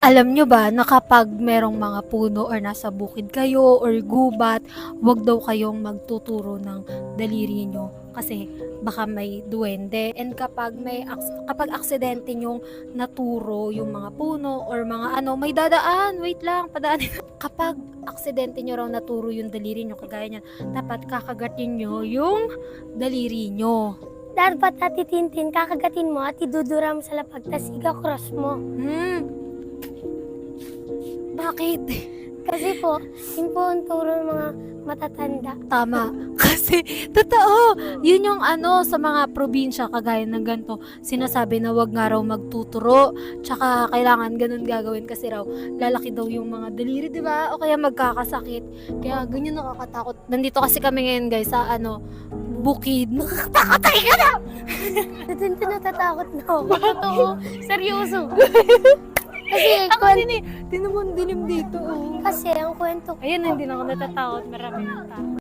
Alam nyo ba na kapag merong mga puno or nasa bukid kayo or gubat, wag daw kayong magtuturo ng daliri nyo kasi baka may duwende. And kapag aksidente nyong naturo yung mga puno or mga ano, may dadaan, wait lang, padaanin. Kapag aksidente nyo raw naturo yung daliri nyo, kagaya niyan, dapat kakagatin nyo yung daliri nyo. Dapat Ate Tintin, kakagatin mo at idudura mo sa lapag, tas ika-cross mo. Bakit? Kasi po, yun po ang turo ng mga matatanda. Tama. Kasi, totoo, yun yung ano, sa mga probinsya, kagaya ng ganito, sinasabi na wag nga raw magtuturo, tsaka kailangan ganun gagawin kasi raw, lalaki daw yung mga daliri, di ba? O kaya magkakasakit. Kaya ganyan nakakatakot. Nandito kasi kami ngayon, guys, sa ano, bukid. Nakakatakot ka na! Ate Tintin, natatakot na ako. Totoo, seryoso. Kasi, Ako din eh, di naman dilim dito, oh. kasi ang kwento ko, Ayun, hindi na ako natatakot, marami ng tao.